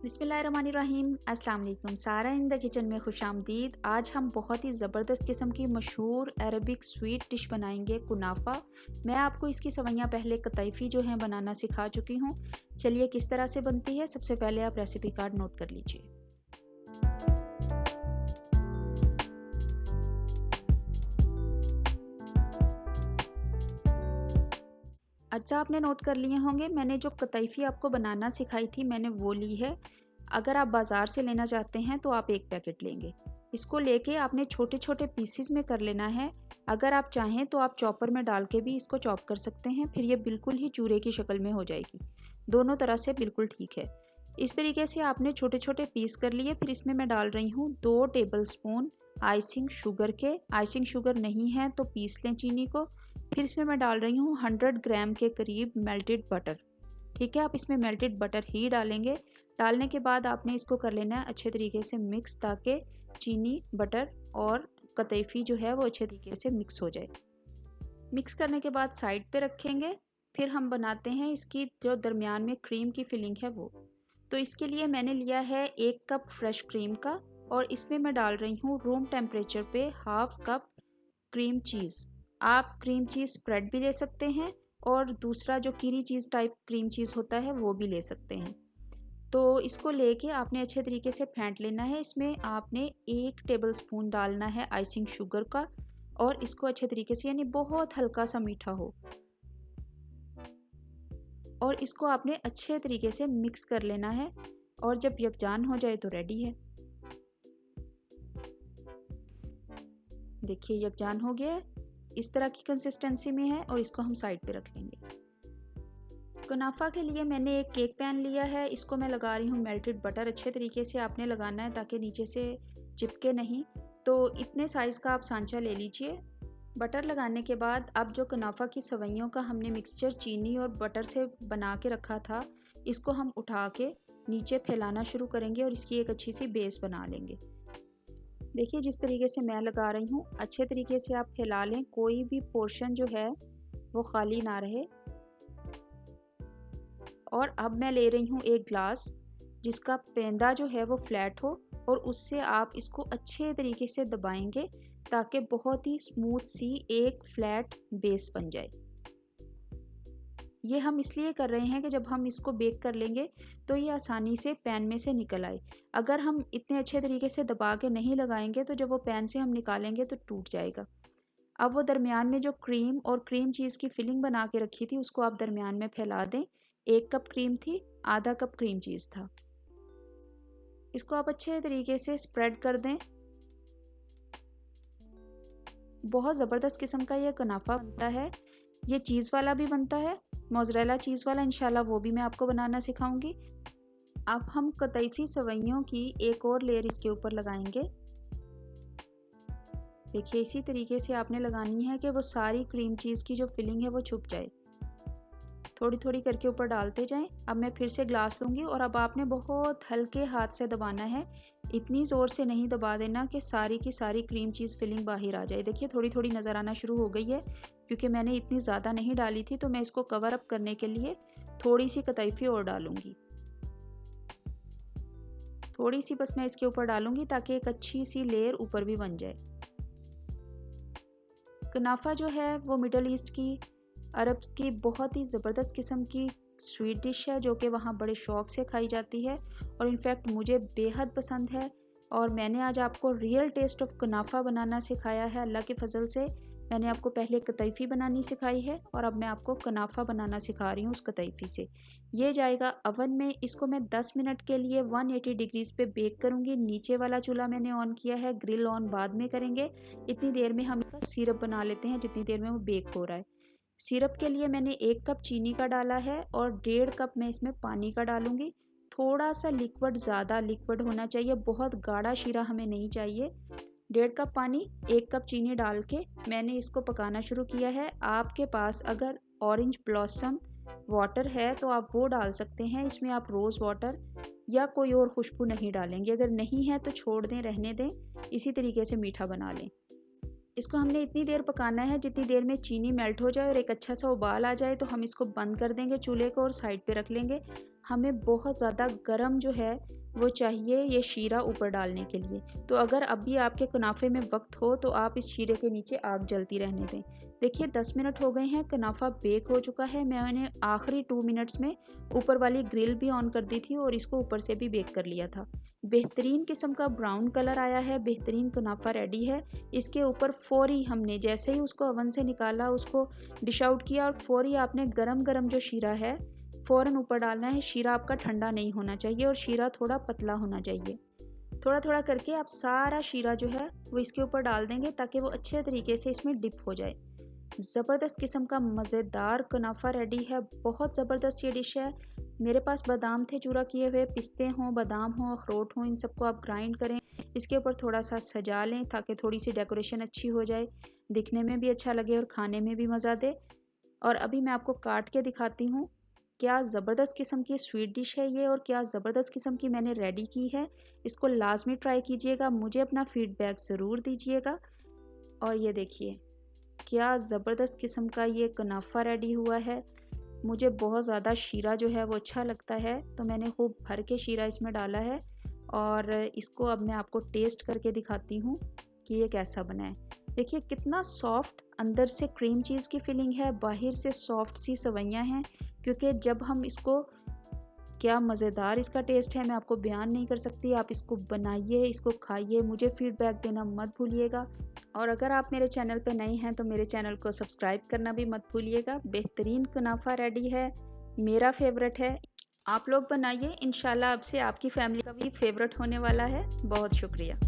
बिस्मिल्लाहिर्रहमानिर्रहीम। अस्सलाम वालेकुम। सारा इन द किचन में खुशामदीद। आज हम बहुत ही ज़बरदस्त किस्म की मशहूर अरबिक स्वीट डिश बनाएंगे, कुनाफा। मैं आपको इसकी सवैयाँ पहले कतैफ़ी जो हैं बनाना सिखा चुकी हूँ। चलिए किस तरह से बनती है, सबसे पहले आप रेसिपी कार्ड नोट कर लीजिए। अच्छा, आपने नोट कर लिए होंगे। मैंने जो कतैफ़ी आपको बनाना सिखाई थी, मैंने वो ली है। अगर आप बाज़ार से लेना चाहते हैं तो आप एक पैकेट लेंगे। इसको लेके आपने छोटे छोटे पीसीज में कर लेना है। अगर आप चाहें तो आप चॉपर में डाल के भी इसको चॉप कर सकते हैं, फिर ये बिल्कुल ही चूरे की शक्ल में हो जाएगी। दोनों तरह से बिल्कुल ठीक है। इस तरीके से आपने छोटे छोटे पीस कर लिए। फिर इसमें मैं डाल रही हूँ 2 टेबल स्पून आइसिंग शुगर के। आइसिंग शुगर नहीं है तो पीस लें चीनी को। फिर इसमें मैं डाल रही हूँ 100 ग्राम के करीब मेल्टेड बटर। ठीक है, आप इसमें मेल्टेड बटर ही डालेंगे। डालने के बाद आपने इसको कर लेना है अच्छे तरीके से मिक्स, ताकि चीनी, बटर और कतैफ़ी जो है वो अच्छे तरीके से मिक्स हो जाए। मिक्स करने के बाद साइड पे रखेंगे। फिर हम बनाते हैं इसकी जो दरमियान में क्रीम की फिलिंग है वो। तो इसके लिए मैंने लिया है 1 कप फ्रेश क्रीम का, और इसमें मैं डाल रही हूँ रूम टेम्परेचर पे हाफ कप क्रीम चीज़। आप क्रीम चीज़ स्प्रेड भी ले सकते हैं, और दूसरा जो कीरी चीज़ टाइप क्रीम चीज़ होता है वो भी ले सकते हैं। तो इसको लेके आपने अच्छे तरीके से फेंट लेना है। इसमें आपने 1 टेबल स्पून डालना है आइसिंग शुगर का, और इसको अच्छे तरीके से, यानी बहुत हल्का सा मीठा हो, और इसको आपने अच्छे तरीके से मिक्स कर लेना है। और जब यकजान हो जाए तो रेडी है। देखिए यकजान हो गया है, इस तरह की कंसिस्टेंसी में है, और इसको हम साइड पे रख लेंगे। कुनाफा के लिए मैंने एक केक पैन लिया है। इसको मैं लगा रही हूँ मेल्टेड बटर। अच्छे तरीके से आपने लगाना है ताकि नीचे से चिपके नहीं। तो इतने साइज़ का आप सांचा ले लीजिए। बटर लगाने के बाद अब जो कुनाफा की सवैयों का हमने मिक्सचर चीनी और बटर से बना के रखा था, इसको हम उठा के नीचे फैलाना शुरू करेंगे और इसकी एक अच्छी सी बेस बना लेंगे। देखिए जिस तरीके से मैं लगा रही हूँ, अच्छे तरीके से आप फैला लें, कोई भी पोर्शन जो है वो खाली ना रहे। और अब मैं ले रही हूँ एक ग्लास जिसका पेंदा जो है वो फ्लैट हो, और उससे आप इसको अच्छे तरीके से दबाएंगे ताकि बहुत ही स्मूथ सी एक फ्लैट बेस बन जाए। ये हम इसलिए कर रहे हैं कि जब हम इसको बेक कर लेंगे तो ये आसानी से पैन में से निकल आए। अगर हम इतने अच्छे तरीके से दबा के नहीं लगाएंगे तो जब वो पैन से हम निकालेंगे तो टूट जाएगा। अब वो दरमियान में जो क्रीम और क्रीम चीज़ की फिलिंग बना के रखी थी उसको आप दरमियान में फैला दें। 1 कप क्रीम थी, आधा कप क्रीम चीज़ था। इसको आप अच्छे तरीके से स्प्रेड कर दें। बहुत ज़बरदस्त किस्म का ये कुनाफा बनता है। ये चीज़ वाला भी बनता है, मोज़रेला चीज़ वाला, इंशाल्लाह वो भी मैं आपको बनाना सिखाऊंगी। अब हम कतैफ़ी सवैयों की एक और लेयर इसके ऊपर लगाएंगे। देखिए इसी तरीके से आपने लगानी है कि वो सारी क्रीम चीज़ की जो फिलिंग है वो छुप जाए। थोड़ी थोड़ी करके ऊपर डालते जाएं। अब मैं फिर से ग्लास लूँगी, और अब आपने बहुत हल्के हाथ से दबाना है। इतनी ज़ोर से नहीं दबा देना कि सारी की सारी क्रीम चीज़ फिलिंग बाहर आ जाए। देखिए थोड़ी थोड़ी नज़र आना शुरू हो गई है, क्योंकि मैंने इतनी ज़्यादा नहीं डाली थी। तो मैं इसको कवर अप करने के लिए थोड़ी सी कतैफ़ी और डालूँगी। थोड़ी सी बस मैं इसके ऊपर डालूँगी ताकि एक अच्छी सी लेयर ऊपर भी बन जाए। कुनाफा जो है वो मिडल ईस्ट की, अरब की बहुत ही ज़बरदस्त किस्म की स्वीट डिश है, जो कि वहाँ बड़े शौक़ से खाई जाती है, और इनफैक्ट मुझे बेहद पसंद है। और मैंने आज आपको रियल टेस्ट ऑफ कुनाफा बनाना सिखाया है। अल्लाह के फजल से मैंने आपको पहले कतैफ़ी बनानी सिखाई है, और अब मैं आपको कुनाफा बनाना सिखा रही हूँ उस कतैफ़ी से। ये जाएगा अवन में। इसको मैं 10 मिनट के लिए 180 डिग्रीज़ पे बेक करूँगी। नीचे वाला चूल्हा मैंने ऑन किया है, ग्रिल ऑन बाद में करेंगे। इतनी देर में हम इसका सिरप बना लेते हैं, जितनी देर में वो बेक हो रहा है। सिरप के लिए मैंने 1 कप चीनी का डाला है, और 1.5 कप मैं इसमें पानी का डालूंगी। थोड़ा सा लिक्विड, ज़्यादा लिक्विड होना चाहिए, बहुत गाढ़ा शीरा हमें नहीं चाहिए। 1.5 कप पानी, 1 कप चीनी डाल के मैंने इसको पकाना शुरू किया है। आपके पास अगर ऑरेंज ब्लॉसम वाटर है तो आप वो डाल सकते हैं। इसमें आप रोज़ वाटर या कोई और खुशबू नहीं डालेंगे। अगर नहीं है तो छोड़ दें, रहने दें। इसी तरीके से मीठा बना लें। इसको हमने इतनी देर पकाना है जितनी देर में चीनी मेल्ट हो जाए और एक अच्छा सा उबाल आ जाए। तो हम इसको बंद कर देंगे चूल्हे को और साइड पे रख लेंगे। हमें बहुत ज़्यादा गरम जो है वो चाहिए ये शीरा ऊपर डालने के लिए। तो अगर अभी आपके कुनाफे में वक्त हो तो आप इस शीरे के नीचे आग जलती रहने दें। देखिए 10 मिनट हो गए हैं, कुनाफा बेक हो चुका है। मैंने आखिरी 2 मिनट्स में ऊपर वाली ग्रिल भी ऑन कर दी थी और इसको ऊपर से भी बेक कर लिया था। बेहतरीन किस्म का ब्राउन कलर आया है, बेहतरीन कुनाफा रेडी है। इसके ऊपर फ़ौरी हमने जैसे ही उसको ओवन से निकाला, उसको डिश आउट किया और फ़ौरी आपने गरम गरम जो शीरा है फ़ौरन ऊपर डालना है। शीरा आपका ठंडा नहीं होना चाहिए और शीरा थोड़ा पतला होना चाहिए। थोड़ा थोड़ा करके आप सारा शीरा जो है वो इसके ऊपर डाल देंगे ताकि वो अच्छे तरीके से इसमें डिप हो जाए। ज़बरदस्त किस्म का मज़ेदार कुनाफा रेडी है। बहुत ज़बरदस्त ये डिश है। मेरे पास बादाम थे चूरा किए हुए, पिस्ते हों, बादाम हों, अखरोट हों, इन सबको आप ग्राइंड करें, इसके ऊपर थोड़ा सा सजा लें ताकि थोड़ी सी डेकोरेशन अच्छी हो जाए, दिखने में भी अच्छा लगे और खाने में भी मज़ा दे। और अभी मैं आपको काट के दिखाती हूँ। क्या ज़बरदस्त किस्म की स्वीट डिश है ये और क्या ज़बरदस्त किस्म की मैंने रेडी की है। इसको लाजमी ट्राई कीजिएगा, मुझे अपना फीडबैक ज़रूर दीजिएगा। और ये देखिए क्या ज़बरदस्त किस्म का ये कुनाफा रेडी हुआ है। मुझे बहुत ज़्यादा शीरा जो है वो अच्छा लगता है, तो मैंने खूब भर के शीरा इसमें डाला है और इसको अब मैं आपको टेस्ट करके दिखाती हूँ कि ये कैसा बना है। देखिए कितना सॉफ्ट, अंदर से क्रीम चीज़ की फीलिंग है, बाहर से सॉफ्ट सी सवैयाँ हैं। क्योंकि जब हम इसको, क्या मज़ेदार इसका टेस्ट है, मैं आपको बयान नहीं कर सकती। आप इसको बनाइए, इसको खाइए, मुझे फ़ीडबैक देना मत भूलिएगा। और अगर आप मेरे चैनल पे नए हैं तो मेरे चैनल को सब्सक्राइब करना भी मत भूलिएगा। बेहतरीन कुनाफा रेडी है, मेरा फेवरेट है। आप लोग बनाइए, इंशाल्लाह अब से आपकी फैमिली का भी फेवरेट होने वाला है। बहुत शुक्रिया।